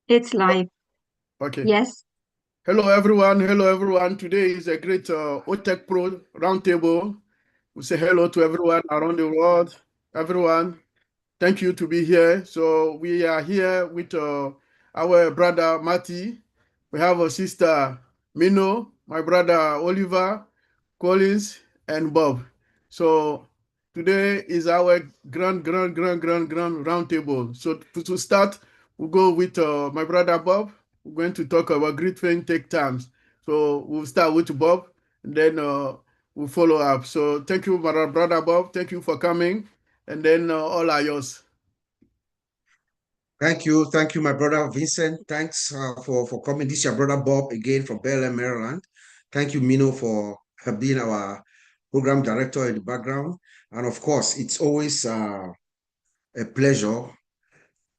It's live. Okay. Yes. Hello, everyone. Hello, everyone. Today is a great OTECH Pro roundtable. We say hello to everyone around the world. Everyone, thank you to be here. So we are here with our brother Matty. We have a sister Mino, my brother Oliver, Collins, and Bob. So today is our grand roundtable. So to start, we'll go with my brother Bob. We're going to talk about great things take times. So we'll start with Bob, and then we'll follow up. So thank you, my brother Bob. Thank you for coming, and then all are yours. Thank you, my brother Vincent. Thanks for coming. This is your brother Bob again from Bel Maryland. Thank you, Mino, for being our program director in the background. And of course, it's always a pleasure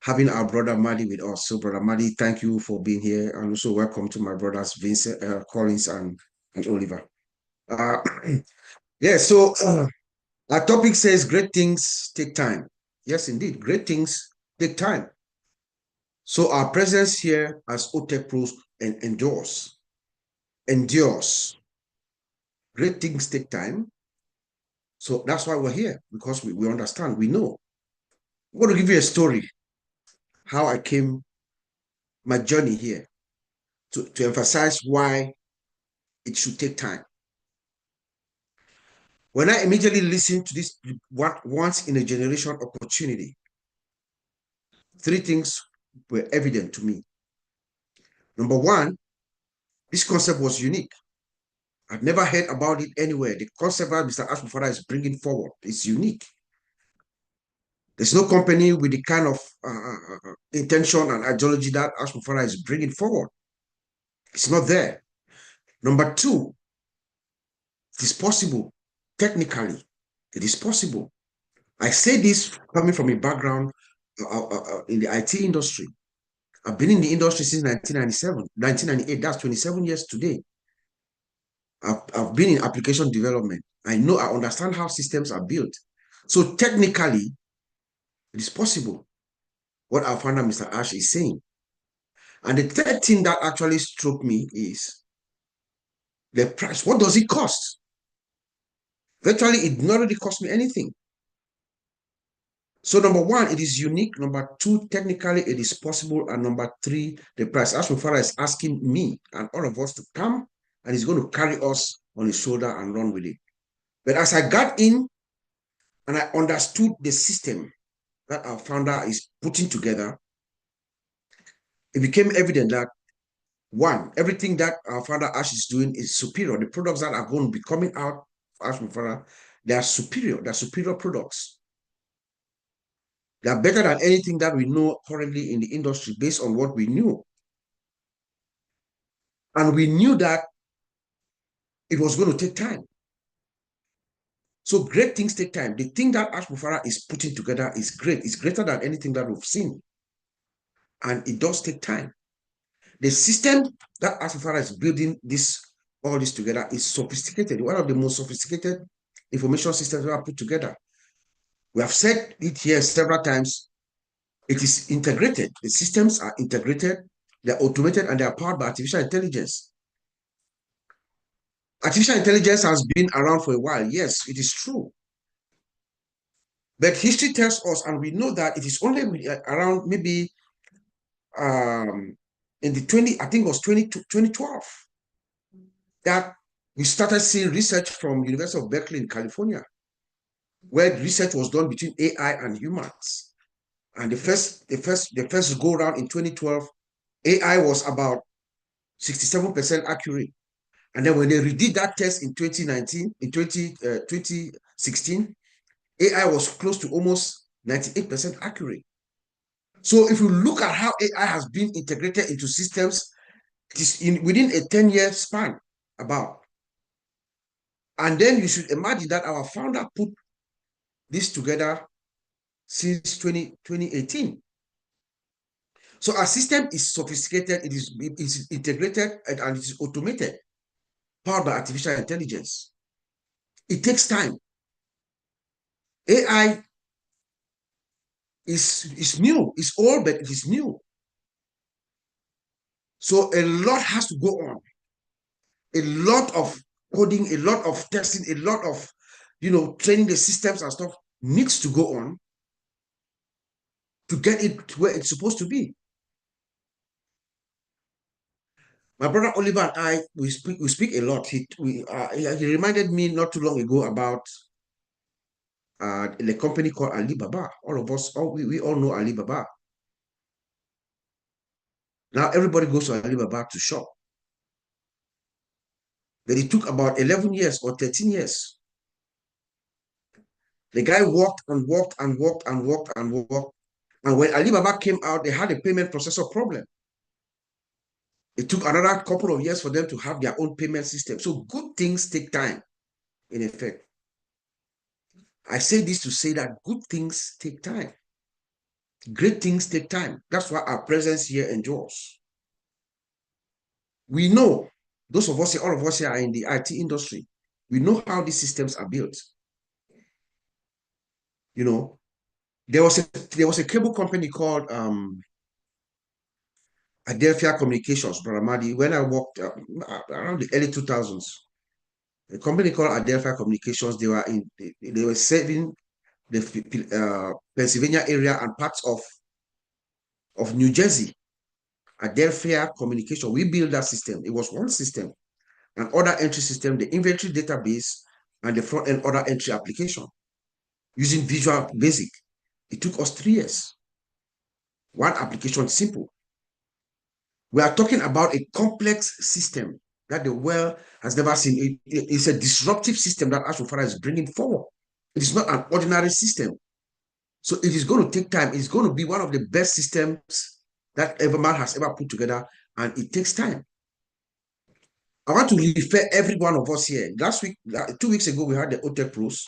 having our brother Maddy with us. So, brother Maddy, thank you for being here, and also welcome to my brothers Vincent, Collins, and Oliver. Uh, yeah. So our topic says great things take time. Yes, indeed, great things take time. So our presence here as OTECH Pros and endures. Great things take time. So that's why we're here, because we understand, we know. I'm going to give you a story, how I came, my journey here, to emphasize why it should take time. When I immediately listened to this once in a generation opportunity, three things were evident to me. Number one, this concept was unique. I've never heard about it anywhere. The concept that Mr. Ashmufara is bringing forward is unique. There's no company with the kind of intention and ideology that Ashmufara is bringing forward. It's not there. Number two, it is possible. Technically, it is possible. I say this coming from a background in the IT industry. I've been in the industry since 1997, 1998. That's 27 years today. I've been in application development. I understand how systems are built. So technically, it is possible what our founder, Mr. Ash, is saying. And the third thing that actually struck me is the price. What does it cost? Virtually, it not really cost me anything. So number one, it is unique. Number two, technically, it is possible. And number three, the price. As Mufara is asking me and all of us to come, and he's going to carry us on his shoulder and run with it. But as I got in and I understood the system that our founder is putting together, it became evident that one, everything that our father Ash is doing is superior. The products that are going to be coming out of Ash Mufara, they are superior. They're superior products. They are better than anything that we know currently in the industry based on what we knew. And we knew that it was going to take time. So great things take time. The thing that Ash Mufara is putting together is great. It's greater than anything that we've seen. And it does take time. The system that Ash Mufara is building all this together is sophisticated. One of the most sophisticated information systems we have put together. We have said it here several times. It is integrated. The systems are integrated, they're automated, and they're powered by artificial intelligence. Artificial intelligence has been around for a while. Yes, it is true. But history tells us, and we know that it is only around maybe in the 20, I think it was 2012, that we started seeing research from University of Berkeley in California, where research was done between AI and humans. And the first go round in 2012, AI was about 67% accurate. And then when they redid that test in 2019, in 2016, AI was close to almost 98% accurate. So if you look at how AI has been integrated into systems, it is within a 10-year span about. And then you should imagine that our founder put this together since 2018. So our system is sophisticated, it is integrated, and it is automated, powered by artificial intelligence. It takes time. AI is new, it's old, but it is new. So a lot has to go on. A lot of coding, a lot of testing, a lot of, training the systems and stuff needs to go on to get it to where it's supposed to be. My brother Oliver and I, we speak a lot. He reminded me not too long ago about the company called Alibaba. All of us, we all know Alibaba. Now everybody goes to Alibaba to shop. But it took about 11 years or 13 years. The guy walked and walked and walked and walked and walked. And when Alibaba came out, they had a payment processor problem. It took another couple of years for them to have their own payment system. So good things take time, in effect. I say this to say that good things take time. Great things take time. That's why our presence here endures. We know, those of us here, all of us here are in the IT industry. We know how these systems are built. There was a cable company called Adelphia Communications, Brother Madi, when I worked around the early 2000s. A company called Adelphia Communications, they were serving the Pennsylvania area and parts of New Jersey. Adelphia Communication, we built that system. It was one system, an order entry system, the inventory database, and the front-end order entry application using Visual Basic. It took us 3 years. One application, simple. We are talking about a complex system that the world has never seen. It's a disruptive system that Ashwafara is bringing forward. It is not an ordinary system. So it is going to take time. It's going to be one of the best systems that ever man has ever put together, and it takes time. I want to refer every one of us here. Last week, 2 weeks ago, we had the OTECH PROES.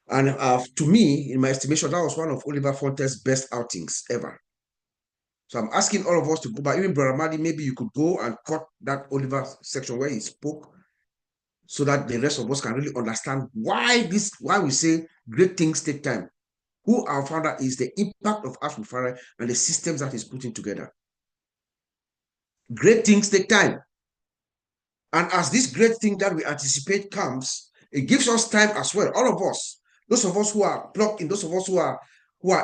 And to me, in my estimation, that was one of Oliver Fonte's best outings ever. So I'm asking all of us to go back. Even Brother Madi, maybe you could go and cut that Oliver section where he spoke so that the rest of us can really understand why we say great things take time. Who our founder is, the impact of Ashwafara and the systems that he's putting together. Great things take time. And as this great thing that we anticipate comes, it gives us time as well, all of us. Those of us who are plugged in, those of us who are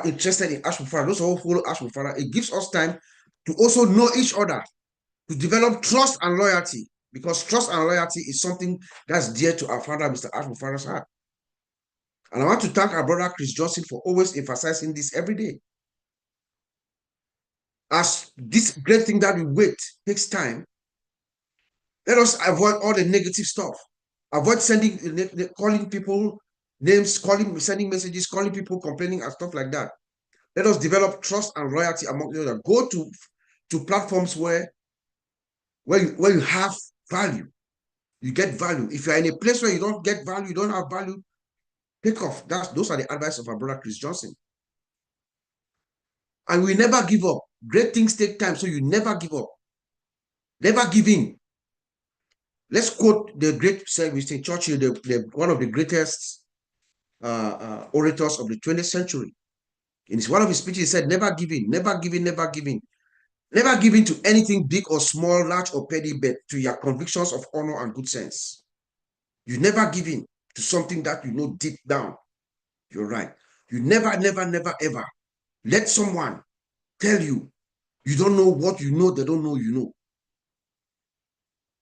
interested in Ashwafara, those of us who follow Ashwafara, it gives us time to also know each other, to develop trust and loyalty, because trust and loyalty is something that's dear to our founder, Mr. Ashwafara's heart. And I want to thank our brother Chris Johnson for always emphasizing this every day. As this great thing that we wait takes time, let us avoid all the negative stuff. Avoid calling people names, sending messages, calling people, complaining and stuff like that. Let us develop trust and loyalty among each other. Go to platforms where you have value. You get value. If you're in a place where you don't get value, you don't have value, take off. Those are the advice of our brother Chris Johnson. And we never give up. Great things take time, so you never give up. Never give in. Let's quote the great Winston Churchill, one of the greatest orators of the 20th century. In one of his speeches, he said, never give in, never give in, never give in. Never give in to anything big or small, large or petty, but to your convictions of honor and good sense. You never give in to something that you know deep down. You're right. You never, never, never, ever let someone tell you you don't know what you know, they don't know you know.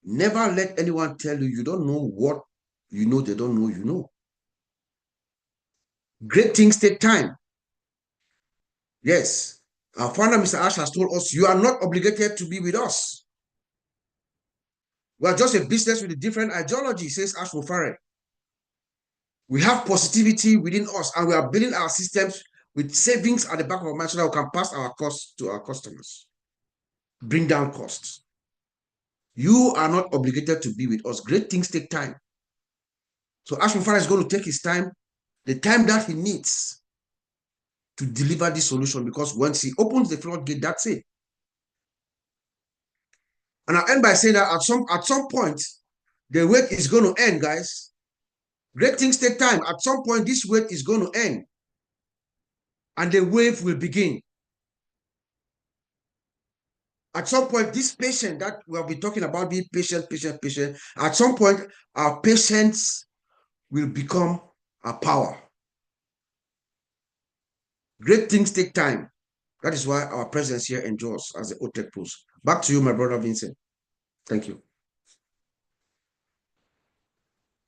Never let anyone tell you you don't know what you know, they don't know you know. Great things take time. Yes. Our founder, Mr. Ash, has told us you are not obligated to be with us. We are just a business with a different ideology, says Ashwafara. We have positivity within us, and we are building our systems with savings at the back of our mind so that we can pass our costs to our customers. Bring down costs. You are not obligated to be with us. Great things take time. So Ashwafara is going to take his time, the time that he needs to deliver this solution, because once he opens the floodgate, that's it. And I'll end by saying that at some point, the wait is going to end, guys. Great things take time. At some point, this wait is going to end. And the wave will begin. at some point, this patient that we have been talking about, being patient, at some point, our patience will become our power. Great things take time. That is why our presence here endures as the OTECH Pros. Back to you, my brother Vincent. Thank you.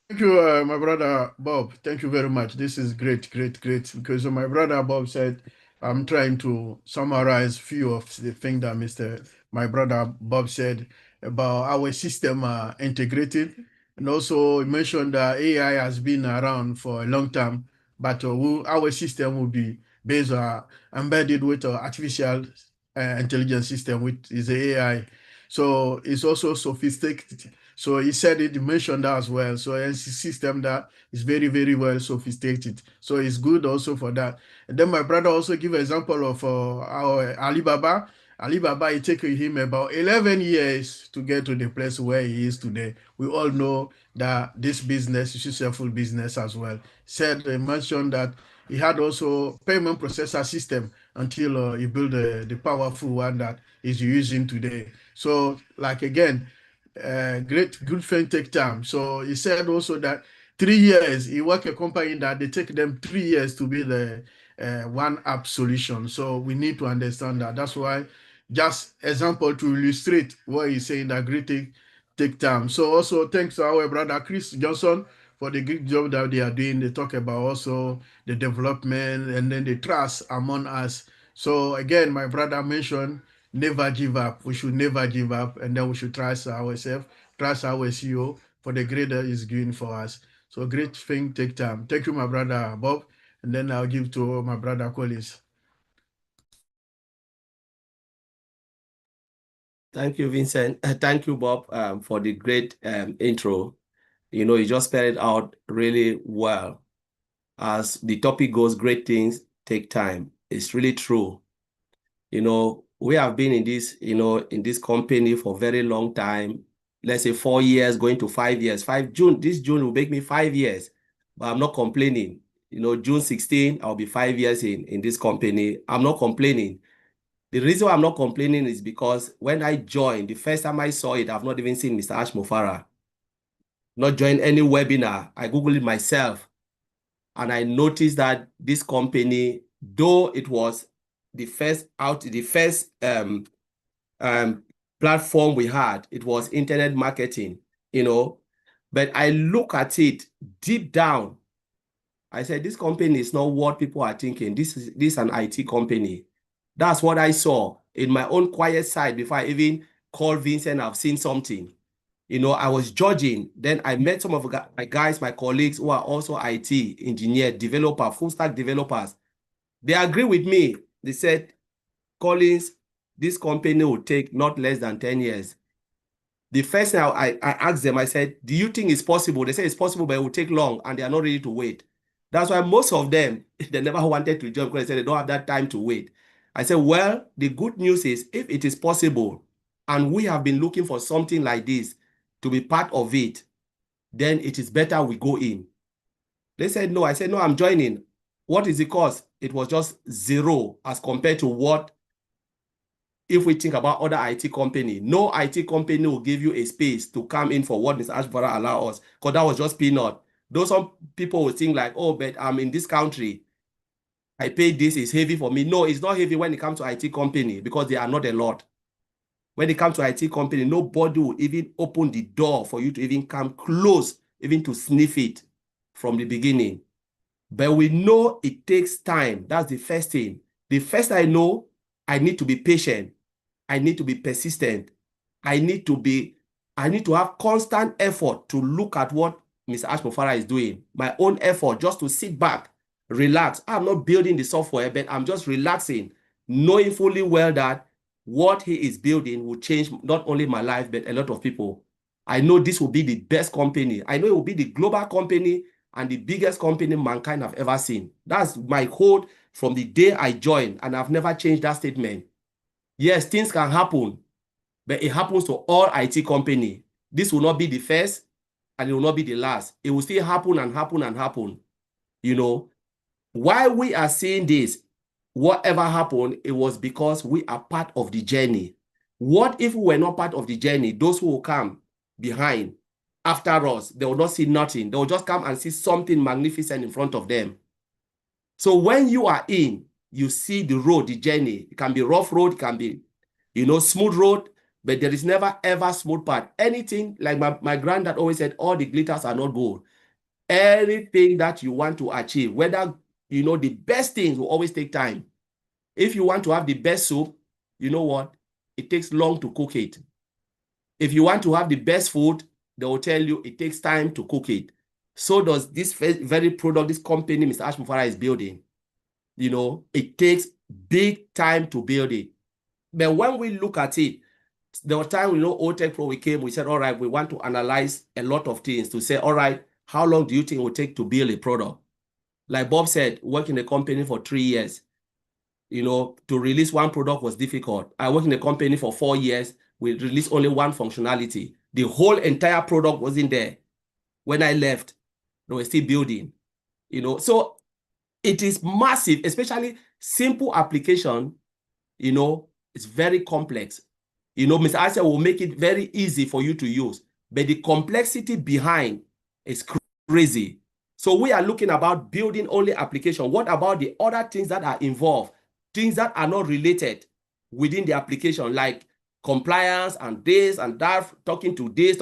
Thank you, my brother Bob. Thank you very much. This is great, great, great. Because my brother Bob said, I'm trying to summarize few of the things that my brother Bob said about our system integrated. And also he mentioned that AI has been around for a long time, but our system will be based embedded with artificial intelligence system, which is AI. So it's also sophisticated. So he said it, he mentioned that as well. So it's a system that is very, very well sophisticated. So it's good also for that. And then my brother also give example of our Alibaba. Alibaba, it took him about 11 years to get to the place where he is today. We all know that this business is a successful business as well. Said, mentioned that he had also payment processor system until he built the powerful one that is using today. So like again, great good friend take time. So he said also that 3 years he work a company that they take them 3 years to be the one app solution. So we need to understand that. That's why just example to illustrate what he's saying that great take time. So also thanks to our brother Chris Johnson for the great job that they are doing. They talk about also the development and then the trust among us. So again, my brother mentioned never give up. We should never give up, and then we should trust ourselves, trust our CEO for the greater is doing for us. So great thing take time. Thank you, my brother Bob, and then I'll give to my brother Collins. Thank you, Vincent. Thank you, Bob, for the great intro. You know, you just spelled it out really well. As the topic goes, great things take time. It's really true. You know, we have been in this, in this company for a very long time. Let's say 4 years, going to 5 years. This June will make me 5 years, but I'm not complaining. You know, June 16, I'll be 5 years in this company. I'm not complaining. The reason why I'm not complaining is because when I joined, the first time I saw it, I've not even seen Mr. Ash Mofara. Not joined any webinar. I Googled it myself. And I noticed that this company, though it was the first platform we had, it was internet marketing, but I look at it deep down. I said, this company is not what people are thinking. This is an IT company. That's what I saw in my own quiet side before I even called Vincent. I've seen something. I was judging. Then I met some of my guys, my colleagues who are also IT engineer, developer, full stack developers. They agree with me. They said, Collins, this company will take not less than 10 years. The first thing I asked them, I said, do you think it's possible? They said it's possible, but it will take long and they are not ready to wait. That's why most of them, they never wanted to join because they said they don't have that time to wait. I said, well, the good news is if it is possible and we have been looking for something like this to be part of it, then it is better we go in. They said, no. I said, no, I'm joining. What is the cost? It was just zero as compared to what, if we think about other IT company, no IT company will give you a space to come in for what Mr. Ashbara allow us, because that was just peanut. Though some people will think like, oh, but I'm in this country, I pay this, is heavy for me. No, it's not heavy when it comes to IT company because they are not a lot. When it comes to IT company, nobody will even open the door for you to even come close, even to sniff it from the beginning. But we know it takes time. That's the first thing. The first I know, I need to be patient. I need to be persistent. I need to have constant effort to look at what Mr. Ashmofara is doing. My own effort just to sit back, relax. I'm not building the software, but I'm just relaxing, knowing fully well that what he is building will change not only my life, but a lot of people. I know this will be the best company. I know it will be the global company and the biggest company mankind have ever seen. That's my code from the day I joined, and I've never changed that statement. Yes, things can happen, but it happens to all IT company. This will not be the first, and it will not be the last. It will still happen and happen and happen. Why we are seeing this, whatever happened, it was because we are part of the journey. What if we were not part of the journey? Those who will come behind, after us, they will not see nothing. They will just come and see something magnificent in front of them. So when you are in, you see the road, the journey. It can be rough road, it can be, smooth road, but there is never ever smooth part. Anything, like my granddad always said, all the glitters are not gold. Anything that you want to achieve, whether, the best things will always take time. If you want to have the best soup, you know what? It takes long to cook it. If you want to have the best food, they will tell you it takes time to cook it. So does this very product, this company Mr. Ash Mufara is building. It takes big time to build it. But when we look at it, there was time, OTECH Pro, we came, we said, all right, we want to analyze a lot of things to say, all right, how long do you think it will take to build a product? Like Bob said, work in a company for 3 years, to release one product was difficult. I worked in a company for 4 years. We released only one functionality. The whole entire product wasn't there. When I left, they were still building, So it is massive, especially simple application, it's very complex. Mr. Asya will make it very easy for you to use, but the complexity behind is crazy. So we are looking about building only application. What about the other things that are involved? Things that are not related within the application, like compliance and this and that, talking to this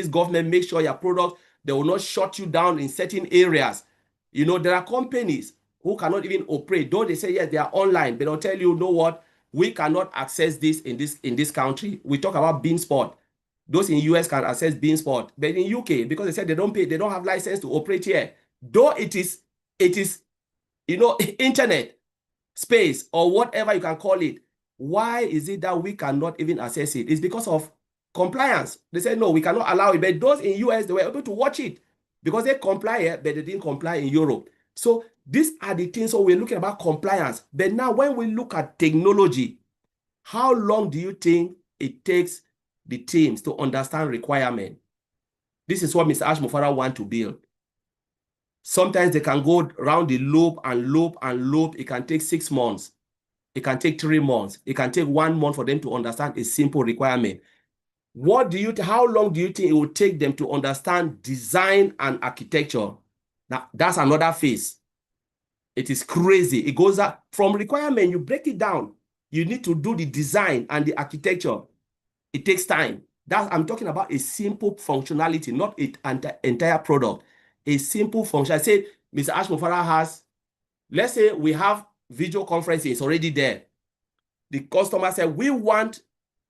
government, make sure your product, they will not shut you down in certain areas. There are companies who cannot even operate, though they say, yes, they are online, but they'll tell you, know what, we cannot access this in this country. We talk about Beansport. Those in US can access Beansport, but in UK, because they said they don't pay, they don't have license to operate here. Though it is, internet space or whatever you can call it. Why is it that we cannot even access it? It's because of compliance. They said, no, we cannot allow it. But those in US, they were able to watch it because they comply, but they didn't comply in Europe. So these are the things. So we're looking about compliance. But now when we look at technology, how long do you think it takes the teams to understand requirement? This is what Mr. Ash Mufara wants to build. Sometimes they can go around the loop and loop and loop. It can take 6 months. It can take 3 months. It can take 1 month for them to understand a simple requirement. How long do you think it will take them to understand design and architecture? Now, that's another phase. It is crazy. It goes up from requirement. You break it down. You need to do the design and the architecture. It takes time. I'm talking about a simple functionality, not an entire product. A simple function. I said, Mr. Ash Mufara has, let's say we have video conferencing, it's already there. The customer said, we want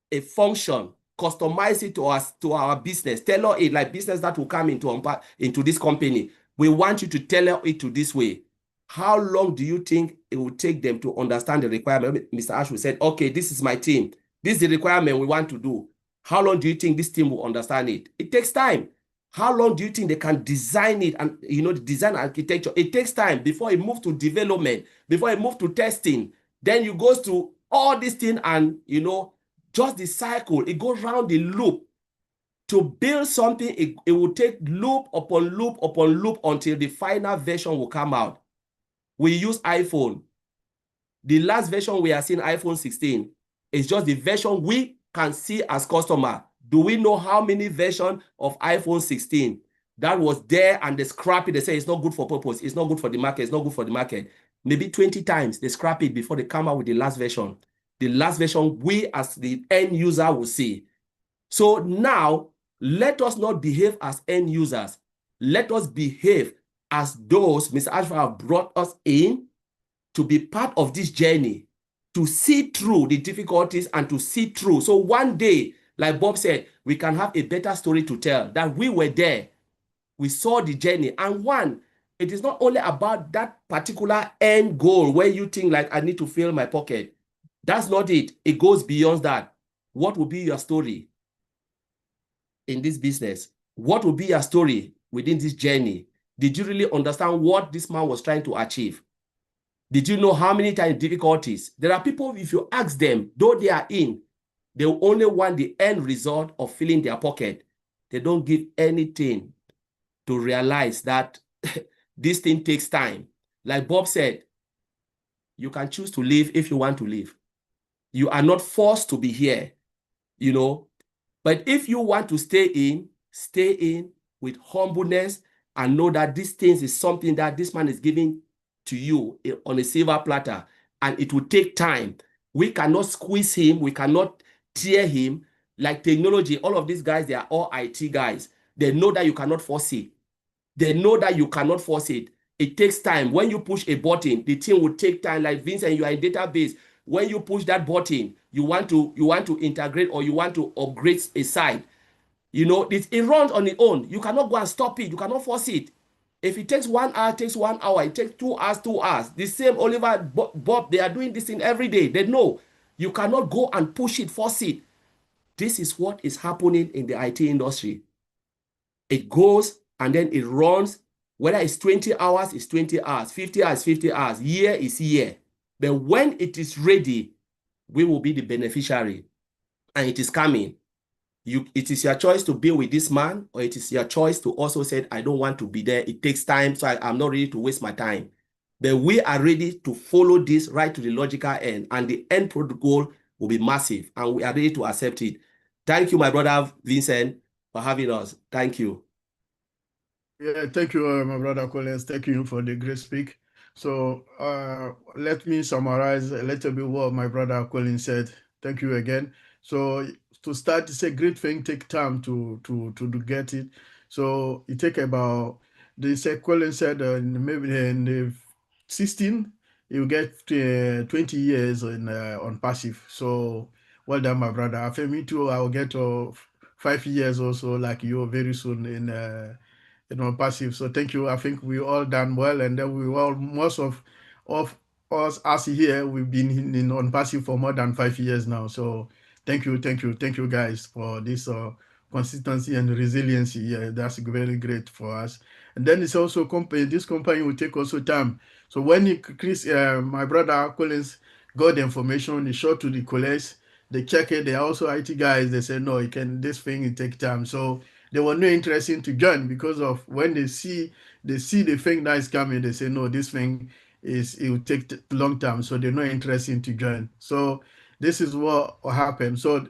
a function, customize it to our business, tailor it like business that will come into this company. We want you to tailor it to this way. How long do you think it will take them to understand the requirement? Mr. Ash said, okay, this is my team. This is the requirement we want to do. How long do you think this team will understand it? It takes time. How long do you think they can design it and, the design architecture? It takes time before it moves to development, before it moves to testing. Then you go to all these things and, just the cycle. It goes around the loop. To build something, it will take loop upon loop upon loop until the final version will come out. We use iPhone. The last version we are seeing, iPhone 16, is just the version we can see as customer. Do we know how many versions of iPhone 16 that was there and they scrap it? They say it's not good for purpose. It's not good for the market. It's not good for the market. Maybe 20 times they scrap it before they come out with the last version. The last version we as the end user will see. So now let us not behave as end users. Let us behave as those Mr. Ashford have brought us in to be part of this journey, to see through the difficulties and to see through. So one day, like Bob said, we can have a better story to tell, that we were there. We saw the journey. And it is not only about that particular end goal where you think like, I need to fill my pocket. That's not it. It goes beyond that. What will be your story in this business? What will be your story within this journey? Did you really understand what this man was trying to achieve? Did you know how many times difficulties? There are people, if you ask them, though they are in, they will only want the end result of filling their pocket. They don't give anything to realize that this thing takes time. Like Bob said, you can choose to live if you want to live. You are not forced to be here. you know. But if you want to stay in with humbleness and know that these things is something that this man is giving to you on a silver platter, and it will take time. We cannot squeeze him. We cannot tear him. Like technology, all of these guys, they are all IT guys. They know that you cannot force it. They know that you cannot force it. It takes time. When you push a button, the thing will take time. Like Vincent, you are in database. When you push that button, you want to integrate or you want to upgrade a site. You know, it runs on its own. You cannot go and stop it. You cannot force it. If it takes 1 hour, it takes 1 hour. It takes 2 hours, 2 hours. The same Oliver, Bob, they are doing this thing every day. They know you cannot go and push it, force it. This is what is happening in the IT industry. It goes and then it runs. Whether it's 20 hours, it's 20 hours. 50 hours, 50 hours. Year is year. But when it is ready, we will be the beneficiary. And it is coming. It is your choice to be with this man, or it is your choice to also say, I don't want to be there. It takes time, so I'm not ready to waste my time. But we are ready to follow this right to the logical end, and the end product goal will be massive, and we are ready to accept it. Thank you, my brother Vincent, for having us. Thank you. Yeah, thank you, my brother Collins. Thank you for the great speak. So let me summarize a little bit what my brother Collins said. Thank you again. So to start, it's a great thing, take time to get it. So it take about, Collins said maybe in the 16, you get 20 years on passive. So well done, my brother. I think me too, I'll get 5 years also like you very soon in passive. So thank you. I think we all done well, and then we all, most of us here, we've been on passive for more than 5 years now. So thank you guys for this consistency and resiliency. Yeah, that's very great for us. And then it's also this company will take also time. So when Chris, my brother Collins, got the information, he showed to the colleagues, they check it. They are also IT guys. They say no, this thing it take time. So they were not interested to join because of when they see the thing that is coming, they say no, this thing it will take long time, so they're not interested to join. So this is what happened. So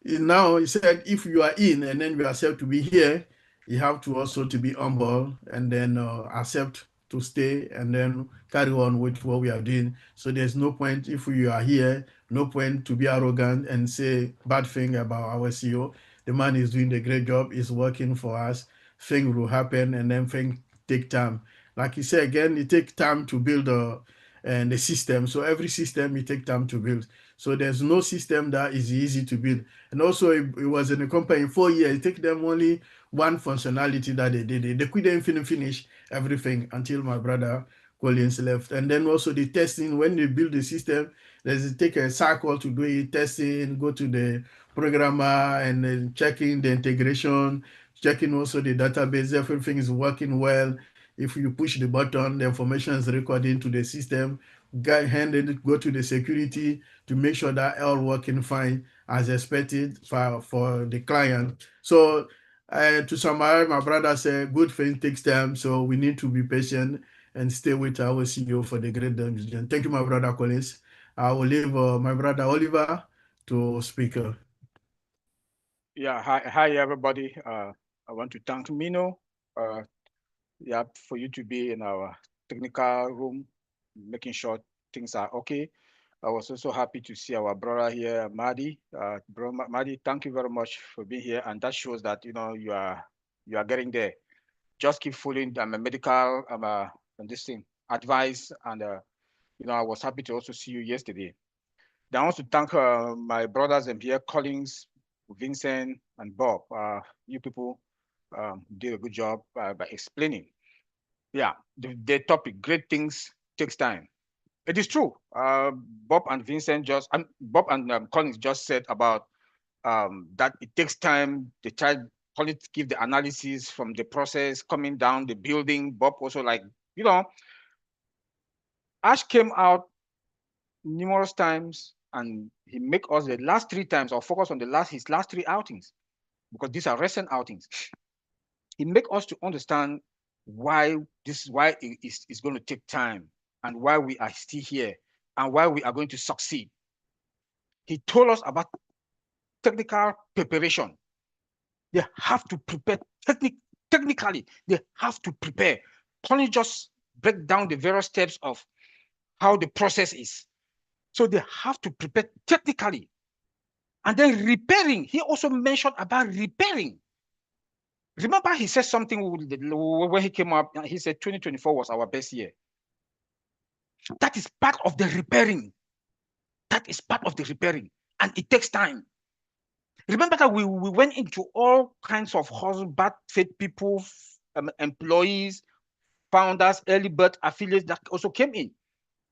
now he said, if you are in and then you accept to be here, you have to also to be humble and then accept to stay and then carry on with what we are doing. So there's no point, if you are here, no point to be arrogant and say bad thing about our CEO. The man is doing a great job, is working for us. Things will happen and then things take time. Like you say again, it takes time to build the system. So every system it takes time to build. So there's no system that is easy to build. And also it was in a company 4 years. It took them only one functionality that they did. They couldn't finish everything until my brother Collins left. And then also the testing, when they build the system, there's take a cycle to do it, testing, go to the programmer and then checking the integration, checking also the database, everything is working well. If you push the button, the information is recorded into the system, go to the security to make sure that all working fine as expected for the client. So to summarize, my brother said, good thing takes time, so we need to be patient and stay with our CEO for the great decision. Thank you, my brother Collins. I will leave my brother Oliver to speak. Yeah, hi everybody. I want to thank Mino for you to be in our technical room, making sure things are okay. I was also happy to see our brother here, Madi. Bro, Madi, thank you very much for being here, and that shows that you are getting there. Just keep following the medical and this thing advice, and I was happy to also see you yesterday. Then I want to thank my brothers and here, Collins, Vincent, and Bob. You people did a good job by explaining. Yeah, the topic, great things takes time. It is true. Bob and Collins just said about that it takes time. The child Collins give the analysis from the process coming down the building. Bob also Ash came out numerous times and he make us the last 3 times or focus on his last 3 outings, because these are recent outings. He make us to understand why it is going to take time and why we are still here and why we are going to succeed. He told us about technical preparation. They have to prepare technically. They have to prepare. Can you just break down the various steps of how the process is? So they have to prepare technically. And then repairing. He also mentioned about repairing. Remember, he said something when he came up. He said 2024 was our best year. That is part of the repairing. That is part of the repairing. And it takes time. Remember that we went into all kinds of hustle, bad faith people, employees, founders, early bird affiliates that also came in.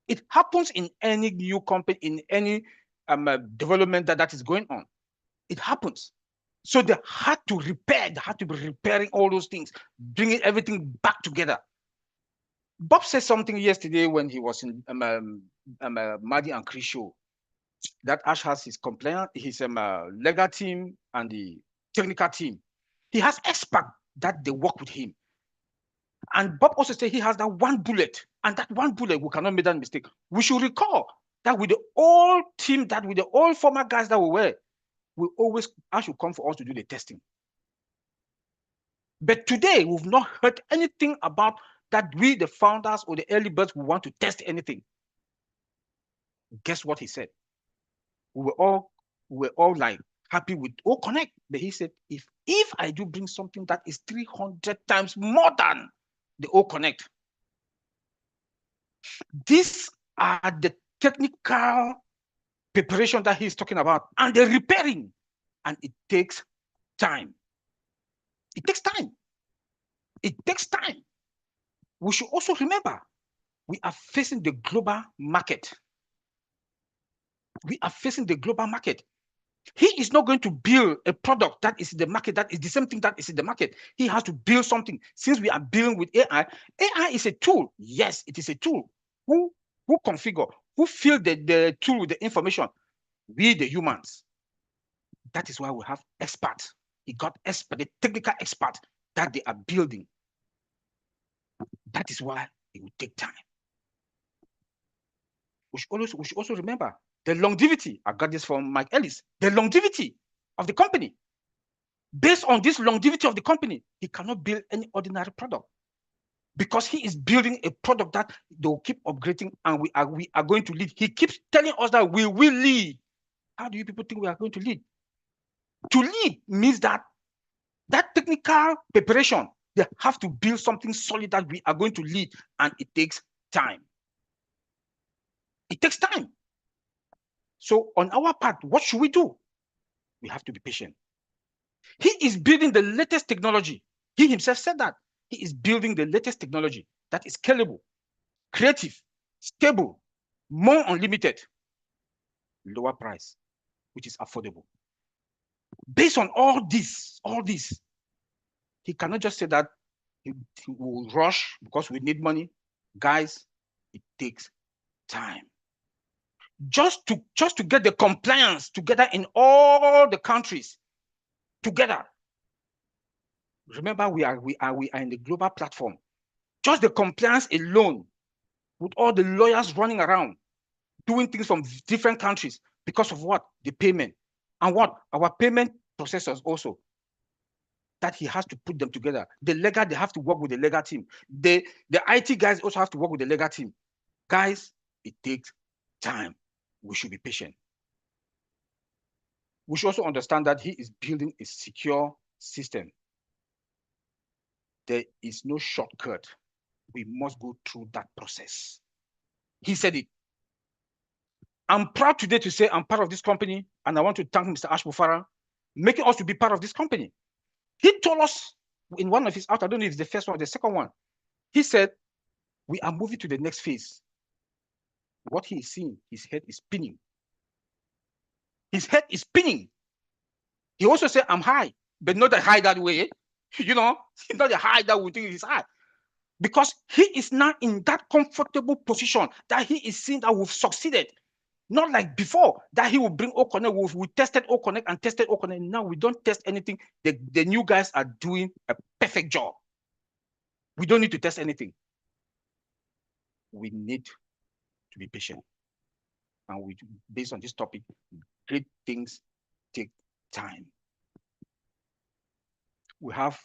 It happens in any new company, in any development that is going on. It happens. So they had to repair, they had to be repairing all those things, bringing everything back together. Bob said something yesterday when he was in Maddy and Chris show, that Ash has his compliance, his legal team and the technical team. He has experts that they work with him. And Bob also said he has that one bullet, and that one bullet, we cannot make that mistake. We should recall that with the old team, that with the old former guys that we were, we always, Ash will come for us to do the testing. But today, we've not heard anything about that we, the founders or the early birds, we want to test anything. Guess what he said? We were all like happy with OConnect. But he said, if I do bring something that is 300 times more than the OConnect, these are the technical preparation that he's talking about and the repairing. And it takes time. It takes time. It takes time. We should also remember, we are facing the global market. We are facing the global market. He is not going to build a product that is in the market, that is the same thing that is in the market. He has to build something. Since we are building with AI, AI is a tool. Yes, it is a tool. Who configure? Who fill the tool with the information? We, the humans. That is why we have experts. He got expert, the technical expert that they are building. That is why it will take time. We should also remember the longevity. I got this from Mike Ellis. The longevity of the company. Based on this longevity of the company, he cannot build any ordinary product, because he is building a product that they will keep upgrading, and we are going to lead. He keeps telling us that we will lead. How do you people think we are going to lead? To lead means that technical preparation, they have to build something solid that we are going to lead, and it takes time. It takes time. So on our part, what should we do? We have to be patient. He is building the latest technology. He himself said that. He is building the latest technology that is scalable, creative, stable, more unlimited, lower price, which is affordable. Based on all this, he cannot just say that he will rush because we need money. Guys, it takes time. Just to get the compliance together in all the countries together. Remember, we are in the global platform. Just the compliance alone, with all the lawyers running around, doing things from different countries, because of what? The payment. And what? Our payment processors also, that he has to put them together. The legal, they have to work with the legal team. The IT guys also have to work with the legal team. Guys, it takes time. We should be patient. We should also understand that he is building a secure system. There is no shortcut. We must go through that process. He said it. I'm proud today to say I'm part of this company, and I want to thank Mr. Ash Mufara, making us to be part of this company. He told us in one of his out, I don't know if it's the first one or the second one, he said, we are moving to the next phase. What he is seeing, his head is spinning. His head is spinning. He also said, I'm high, but not that high that way. You know, it's not the high that we think is high. Because he is now in that comfortable position that he is seeing that we've succeeded. Not like before, that he will bring OConnect. We tested OConnect and tested OConnect. Now we don't test anything. The new guys are doing a perfect job. We don't need to test anything. We need to be patient. And based on this topic, great things take time. We have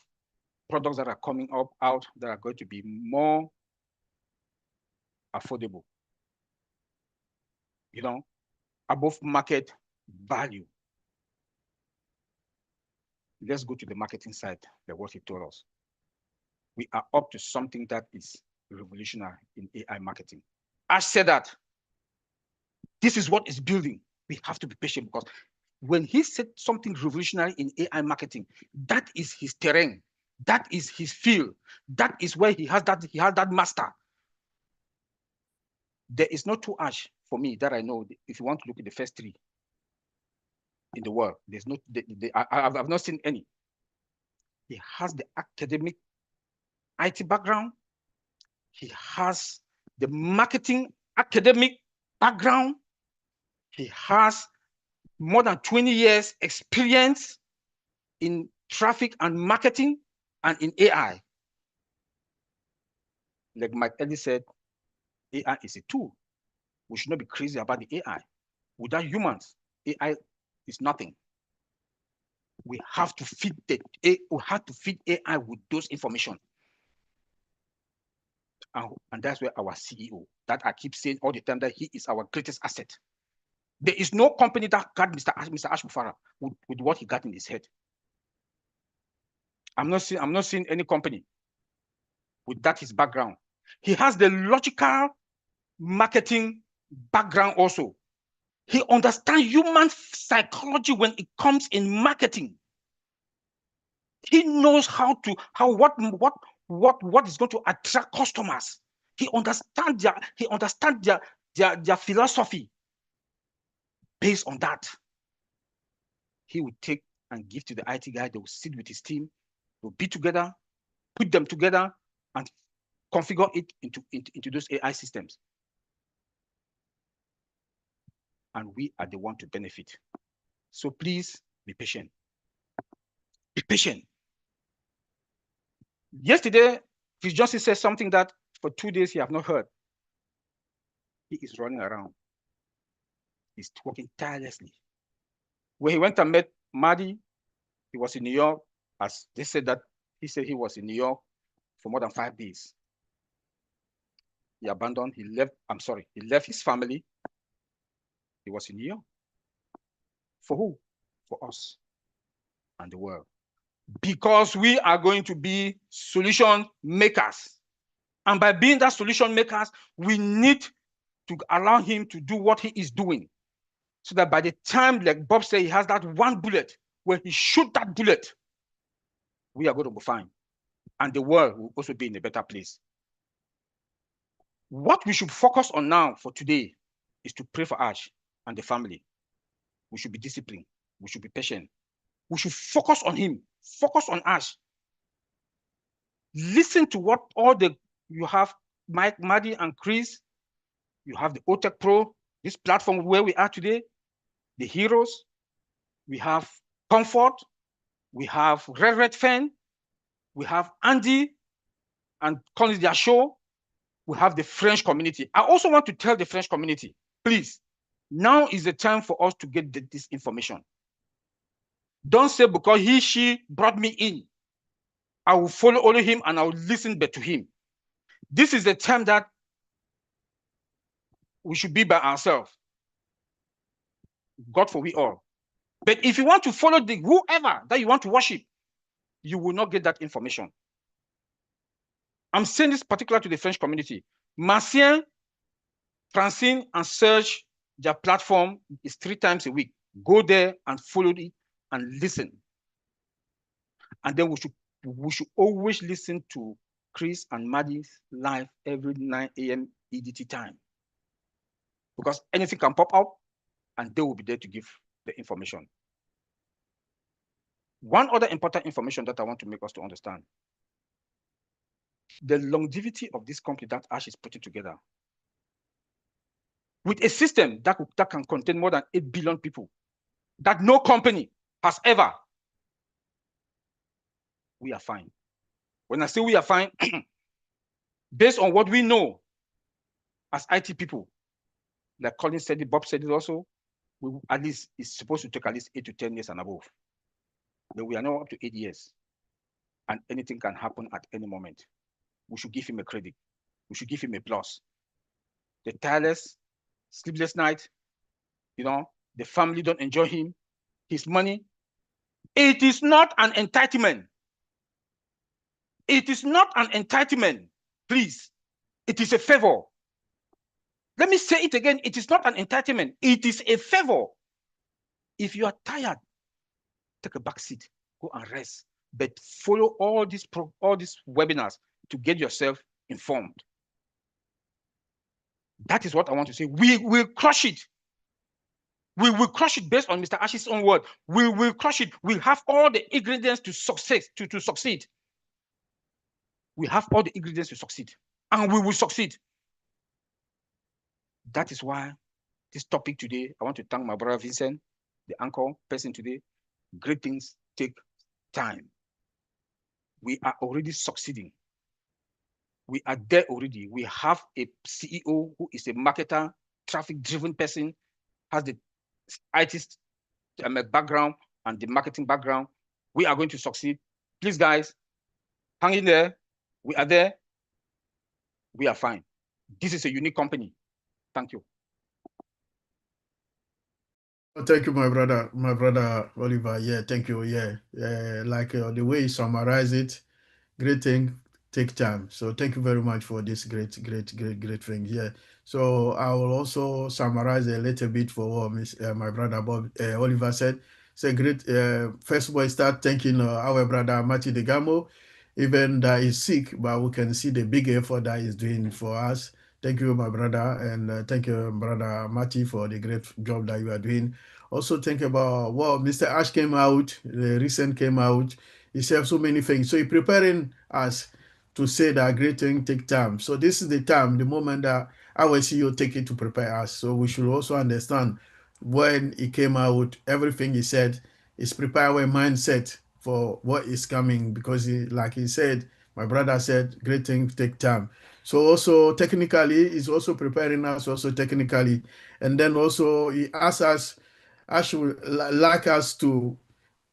products that are coming out that are going to be more affordable, above market value. Let's go to the marketing side, what he told us. We are up to something that is revolutionary in AI marketing. I said that this is what is building. We have to be patient, because when he said something revolutionary in AI marketing, that is his terrain. That is his field. That is where he has that master. There is no two ash for me that I know. If you want to look at the first three in the world, there's no. I've not seen any. He has the academic IT background. He has the marketing academic background. He has more than 20 years experience in traffic and marketing and in AI. Like Mike Ellis said, AI is a tool. We should not be crazy about the AI. Without humans, AI is nothing. We have to feed AI with those information. And that's where our CEO, that I keep saying all the time, that he is our greatest asset. There is no company that got Mr. Ash Mufarah with what he got in his head. I'm not seeing any company with that his background. He has the logical marketing background also. He understands human psychology when it comes in marketing. He knows what is going to attract customers. He understands their philosophy. Based on that, he will take and give to the IT guy. They will sit with his team, they'll be together, put them together, and configure it into those AI systems. And we are the one to benefit. So please be patient. Be patient. Yesterday, Chris Johnson said something that for 2 days he have not heard. He is running around. He's working tirelessly. When he went and met Madi, he was in New York. As they said that, he said he was in New York for more than 5 days. He abandoned, he left his family. He was in New York. For who? For us and the world. Because we are going to be solution makers. And by being that solution makers, we need to allow him to do what he is doing. So that by the time, like Bob said, he has that one bullet, when he shoot that bullet, we are going to be fine. And the world will also be in a better place. What we should focus on now for today is to pray for Ash and the family. We should be disciplined. We should be patient. We should focus on him. Focus on Ash. Listen to what you have, Mike, Maddie, and Chris. You have the OTECH Pro, this platform where we are today, the heroes. We have Comfort. We have Red Fan. We have Andy and Collins, their show. We have the French community. I also want to tell the French community, please, now is the time for us to get this information. Don't say because she brought me in, I will follow only him and I will listen but to him. This is the time that we should be by ourselves. God for we all. But if you want to follow whoever that you want to worship, you will not get that information. I'm saying this particular to the French community. Marcien, Francine, and Serge, their platform is 3 times a week. Go there and follow it and listen. And then we should always listen to Chris and Maddie's live every 9 a.m. EDT time. Because anything can pop up and they will be there to give the information. One other important information that I want to make us to understand. The longevity of this company that Ash is putting together. With a system that can contain more than 8 billion people, that no company has ever. We are fine. When I say we are fine, based on what we know as IT people, like Colin said it, Bob said it also, at least it's supposed to take at least 8 to 10 years and above. But we are now up to 8 years, and anything can happen at any moment. We should give him a credit. We should give him a plus. The tireless, sleepless night, the family don't enjoy him, his money. It is not an entitlement. It is not an entitlement, please. It is a favor. Let me say it again. It is not an entitlement. It is a favor. If you are tired, take a back seat, go and rest. But follow all these webinars to get yourself informed. That is what I want to say. We will crush it. We will crush it based on Mr. Ash's own word. We will crush it. We have all the ingredients to succeed. To succeed. We have all the ingredients to succeed, and we will succeed. That is why this topic today, I want to thank my brother Vincent, the anchor person today. Great things take time. We are already succeeding. We are there already. We have a CEO who is a marketer, traffic-driven person, has the IT background and the marketing background. We are going to succeed. Please, guys, hang in there. We are there. We are fine. This is a unique company. Thank you. Thank you, my brother Oliver. Yeah, thank you. Yeah, like the way you summarize it, great thing, take time. So thank you very much for this great thing. Yeah. So I will also summarize a little bit for what my brother Oliver said. It's a great. First of all, start thanking our brother Mati Degamo, even that he's sick, but we can see the big effort that he's doing for us. Thank you, my brother, and thank you, brother Mati, for the great job that you are doing. Also, think about what Mr. Ash came out, the recent came out. He said so many things. So he's preparing us to say that great thing take time. So this is the time, the moment that our CEO take it to prepare us. So we should also understand when he came out, everything he said is prepare our mindset for what is coming, because like he said, my brother said, great things take time. So also technically, he's also preparing us also technically. And then also he asked us, I should like us to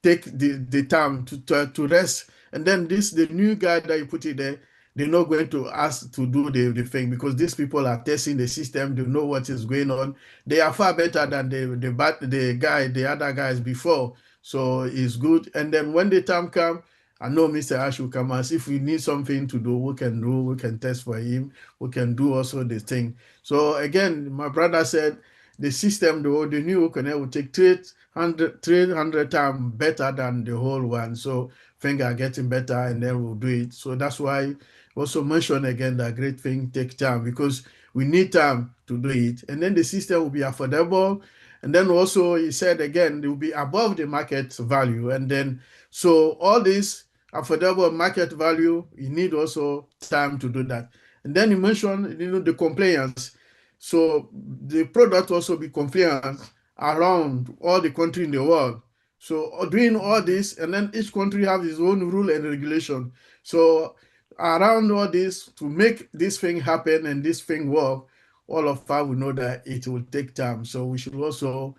take the time to rest. And then the new guy that you put it there, they're not going to ask to do the thing, because these people are testing the system. They know what is going on. They are far better than the other guys before. So it's good. And then when the time comes, I know Mr. Ash will come as if we need something to do, we can test for him, we can do also the thing. So again, my brother said the system, the new connect will take 300 times better than the whole one. So things are getting better, and then we'll do it. So that's why also mention again that great thing take time, because we need time to do it. And then the system will be affordable. And then also he said again, it will be above the market value. And then so all this affordable market value, you need also time to do that. And then he mentioned, the compliance. So the product also be compliant around all the country in the world. So doing all this, and then each country have its own rule and regulation. So around all this, to make this thing happen and this thing work, all of us will know that it will take time. So we should also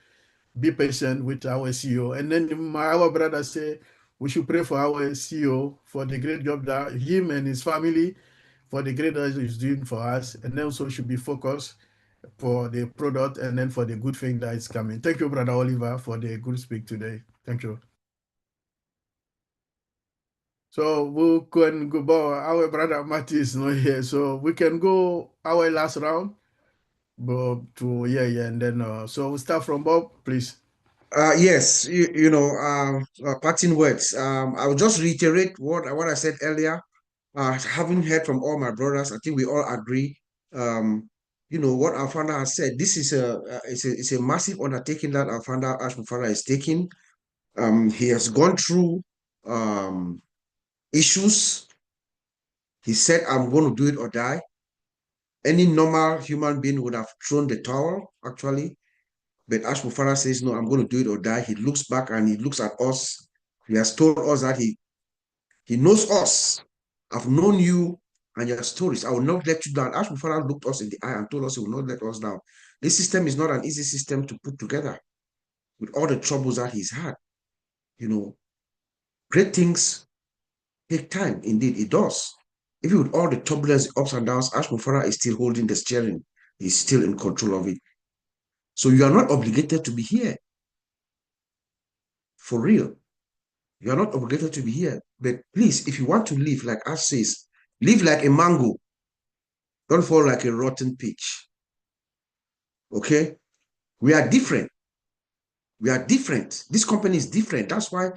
be patient with our CEO. And then our brother say we should pray for our CEO for the great job that him and his family, for the great job he's doing for us. And then also should be focused for the product and then for the good thing that is coming. Thank you, Brother Oliver, for the good speak today. Thank you. So we can go, our brother Matty is not here, so we can go our last round. But and then so we'll start from Bob, please. Yes, parting words. I will just reiterate what I said earlier. Having heard from all my brothers, I think we all agree. What our founder has said. This is it's a massive undertaking that our founder Ash Mufara is taking. He has gone through issues. He said, "I'm going to do it or die." Any normal human being would have thrown the towel, actually. But Ash Mufara says, "No, I'm going to do it or die." He looks back and he looks at us. He has told us that he knows us. I've known you and your stories. I will not let you down. Ash Mufara looked us in the eye and told us he will not let us down. This system is not an easy system to put together. with all the troubles that he's had. You know, great things take time. Indeed, it does. Even with all the turbulence, ups and downs, Ash Mufara is still holding the steering. He's still in control of it. So you are not obligated to be here. For real. You are not obligated to be here. But please, if you want to live, like Ash says, live like a mango. Don't fall like a rotten peach. Okay? We are different. We are different. This company is different. That's why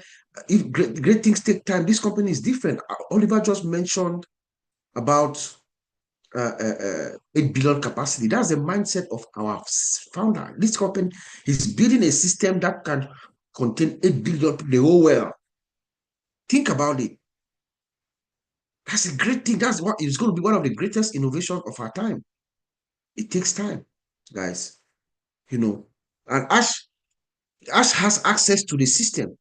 if great things take time, this company is different. Oliver just mentioned about 8 billion capacity. That's the mindset of our founder. This company is building a system that can contain 8 billion people the whole world. Think about it. That's a great thing. That's what is going to be one of the greatest innovations of our time. It takes time, guys. You know, and Ash has access to the system.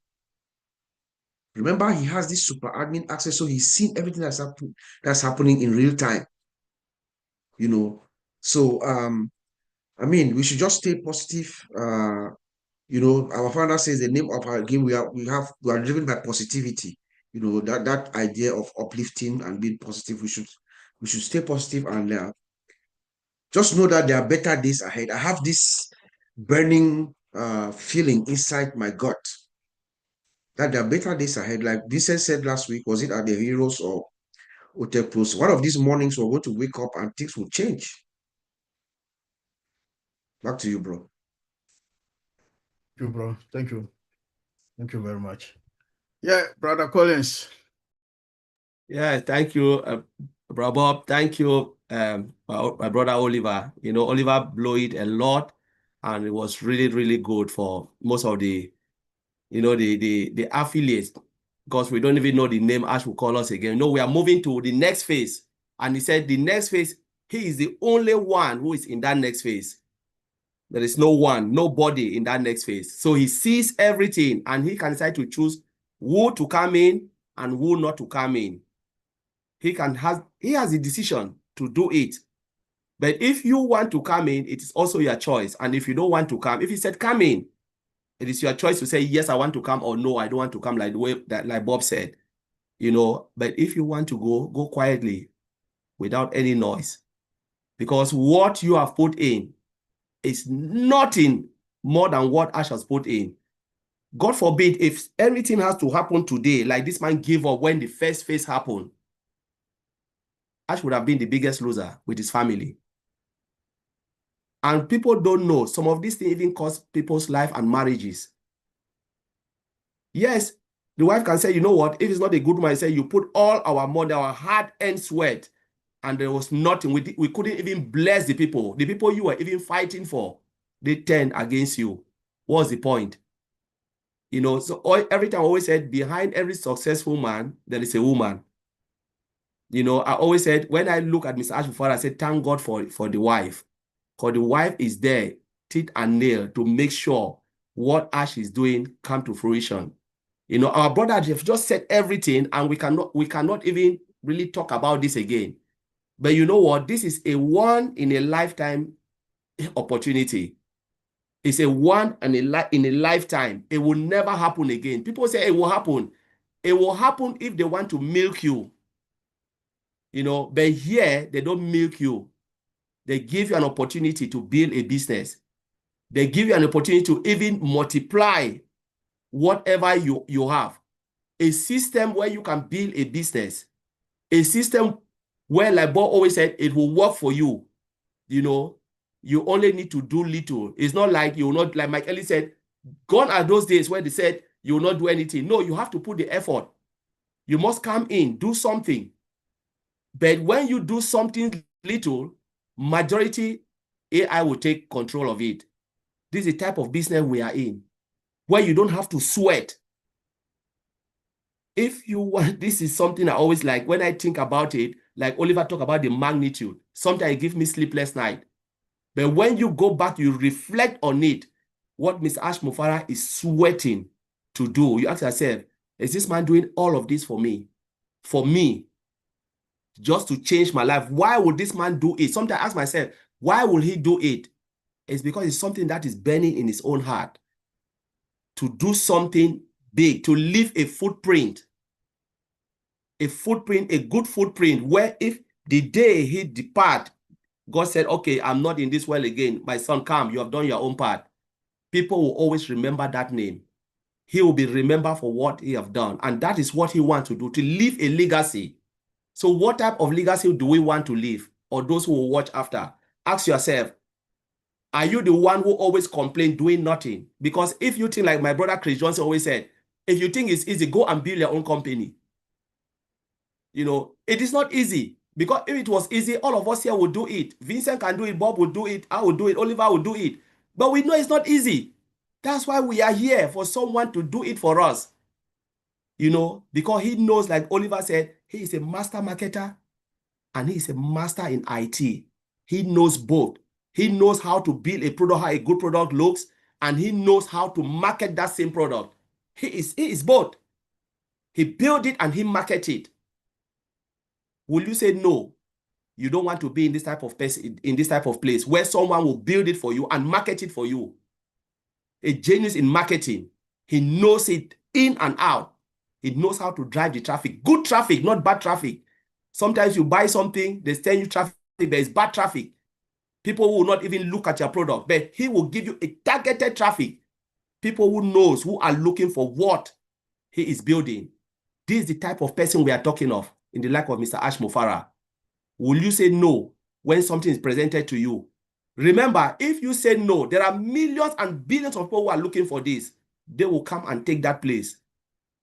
Remember, he has this super admin access, so he's seen everything that's happening in real time. You know, so I mean, we should just stay positive. You know, our founder says the name of our game we are driven by positivity. You know, that idea of uplifting and being positive. We should stay positive and just know that there are better days ahead. I have this burning feeling inside my gut that there are better days ahead. Like Vincent said last week, was it at the Heroes or OTECH PROES? One of these mornings we're going to wake up and things will change. Back to you, bro. Thank you, bro. Thank you. Thank you very much. Yeah, Brother Collins. Yeah, thank you, Brother Bob. Thank you, my brother Oliver. You know, Oliver blew it a lot, and it was really, really good for most of the, you know, the affiliates, because we don't even know the name Ash will call us again. No, we are moving to the next phase. And he said the next phase, he is the only one who is in that next phase. There is nobody in that next phase. So he sees everything and he can decide to choose who to come in and who not to come in. He has the decision to do it. But if you want to come in, it is also your choice. And if you don't want to come, if he said come in, it is your choice to say, yes, I want to come, or no, I don't want to come, like the way that, like Bob said, you know. But if you want to go quietly without any noise, because what you have put in is nothing more than what Ash has put in. God forbid if anything has to happen today, like this man gave up when the first phase happened, Ash would have been the biggest loser with his family. And people don't know, some of these things even cost people's life and marriages. Yes, the wife can say, you know what, if it's not a good man, say you put all our money, our hard-earned sweat, and there was nothing. We couldn't even bless the people you were even fighting for. They turned against you. What's the point? You know, so every time I always said, behind every successful man, there is a woman. You know, I always said, when I look at Mr. Ash before, I said, thank God for the wife. Because the wife is there, teeth and nail, to make sure what Ash is doing come to fruition. You know, our brother have just said everything, and we cannot even really talk about this again. But you know what? This is a one in a lifetime opportunity. It's a one in a lifetime. It will never happen again. People say it will happen. It will happen if they want to milk you. You know, but here they don't milk you. They give you an opportunity to build a business. They give you an opportunity to even multiply whatever you have. A system where you can build a business. A system where, like Bob always said, it will work for you. You know, you only need to do little. It's not like you will not, like Mike Ellie said, gone are those days where they said you will not do anything. No, you have to put the effort. You must come in, do something. But when you do something little, majority AI will take control of it. This is the type of business we are in, where you don't have to sweat. If you want, this is something I always like when I think about it, like Oliver talked about the magnitude. Sometimes it gives me sleepless night. But when you go back, you reflect on it, what Mr. Ash Mufara is sweating to do. You ask yourself, is this man doing all of this for me? For me, just to change my life. Why would this man do it? Sometimes I ask myself, why will he do it? It's because it's something that is burning in his own heart. to do something big, to leave a footprint, a good footprint, where if the day he depart, God said, okay, I'm not in this world again. My son, come, you have done your own part. People will always remember that name. He will be remembered for what he have done. And that is what he wants to do, to leave a legacy. So what type of legacy do we want to leave? Or those who will watch after? Ask yourself, are you the one who always complain doing nothing? Because if you think like my brother Chris Johnson always said, if you think it's easy, go and build your own company. You know, it is not easy. Because if it was easy, all of us here would do it. Vincent can do it, Bob will do it, I will do it, Oliver will do it. But we know it's not easy. That's why we are here, for someone to do it for us. You know, because he knows, like Oliver said, he is a master marketer and he is a master in IT. He knows both. He knows how to build a product, how a good product looks, and he knows how to market that same product. He is both. He built it and he marketed it. Will you say no? You don't want to be in this type of person, in this type of place where someone will build it for you and market it for you. A genius in marketing. He knows it in and out. He knows how to drive the traffic. Good traffic, not bad traffic. Sometimes you buy something, they send you traffic, there is bad traffic. People will not even look at your product, but he will give you a targeted traffic. People who knows, who are looking for what he is building. This is the type of person we are talking of in the life of Mr. Ash Mufara. Will you say no when something is presented to you? Remember, if you say no, there are millions and billions of people who are looking for this. They will come and take that place.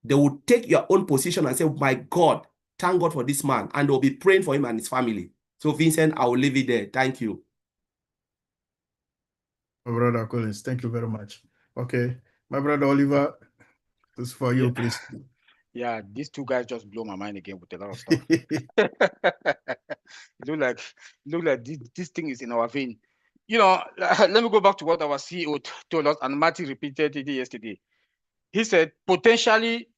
They will take your own position and say, my God, thank God for this man. And they'll be praying for him and his family. So Vincent, I will leave it there. Thank you. My brother Collins, thank you very much. Okay, my brother Oliver, this is for you, please. Yeah, these two guys just blow my mind again with a lot of stuff. It look like this thing is in our vein. You know, let me go back to what our CEO told us, and Marty repeated it yesterday. He said, potentially,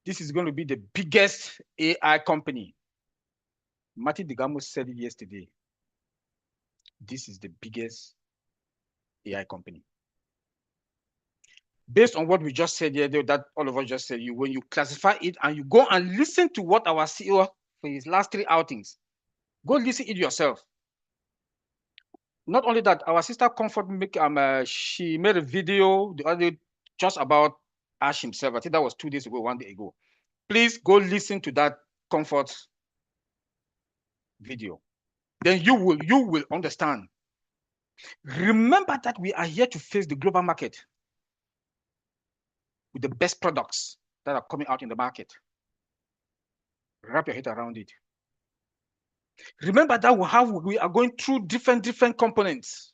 this is going to be the biggest AI company. Marty Digamo said it yesterday. This is the biggest AI company. Based on what we just said here, that all of us just said, when you classify it and you go and listen to what our CEO for his last 3 outings, go listen it yourself. Not only that, our sister Comfort she made a video the other day just about Ash himself. I think that was 2 days ago, 1 day ago. Please go listen to that Comfort video. Then you will understand. Remember that we are here to face the global market with the best products that are coming out in the market. Wrap your head around it. Remember that we are going through different components,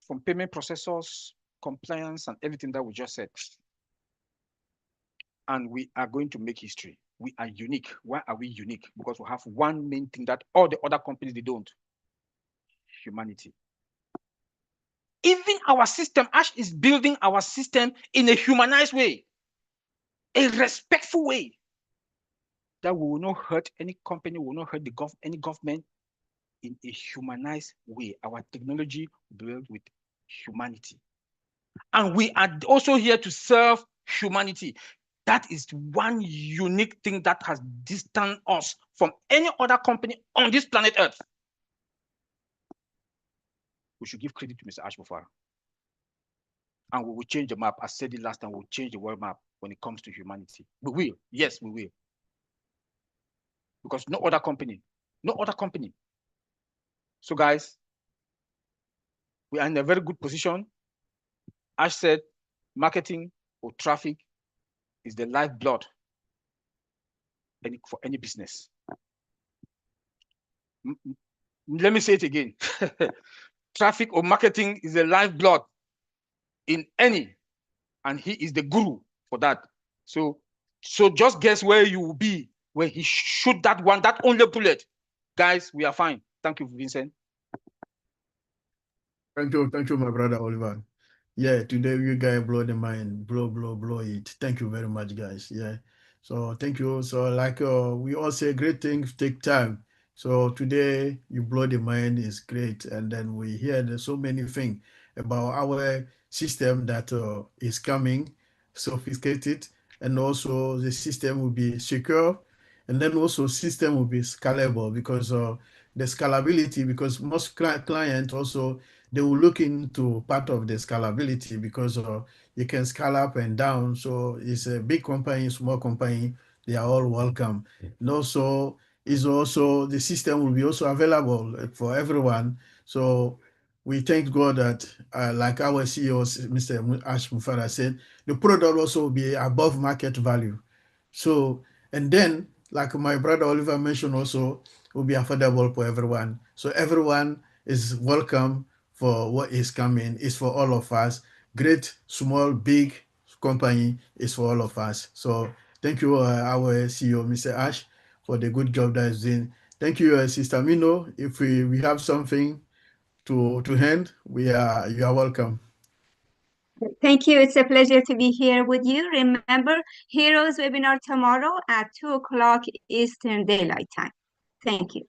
from payment processors, compliance, and everything that we just said. And we are going to make history. We are unique. Why are we unique? Because we have one main thing that all the other companies, they don't. Humanity. Even our system, Ash is building our system in a humanized way, a respectful way, that we will not hurt any company, we will not hurt any government, in a humanized way. Our technology built with humanity. And we are also here to serve humanity. That is one unique thing that has distanced us from any other company on this planet Earth. We should give credit to Mr. Ash Mufara. And we will change the map. I said it last time, we'll change the world map when it comes to humanity. We will. Yes, we will. Because no other company. So guys, we are in a very good position. Ash said, marketing or traffic is the lifeblood for any business. Let me say it again. Traffic or marketing is the lifeblood in any, and he is the guru for that. So just guess where you will be when he shoot that only bullet. Guys, we are fine. Thank you, Vincent. Thank you, my brother Oliver. Yeah, today you guys blow the mind, blow it. Thank you very much, guys. Yeah. So thank you. So like we all say, great things take time. So today you blow the mind is great. And then we hear there's so many things about our system that is coming, sophisticated, and also the system will be secure, and then also system will be scalable because the scalability, because most clients also, they will look into part of the scalability because you can scale up and down. So it's a big company, small company, they are all welcome. And also, is also the system will be also available for everyone. So we thank God that, like our CEO, Mr. Ash Mufara said, the product also will be above market value. So, and then, like my brother Oliver mentioned also, will be affordable for everyone. So everyone is welcome for what is coming. It's for all of us. Great, small, big company is for all of us. So thank you, our CEO, Mr. Ash, for the good job that is doing. Thank you, Sister Mino. If we have something to hand, you are welcome. Thank you. It's a pleasure to be here with you. Remember, Heroes webinar tomorrow at 2 o'clock Eastern Daylight Time. Thank you.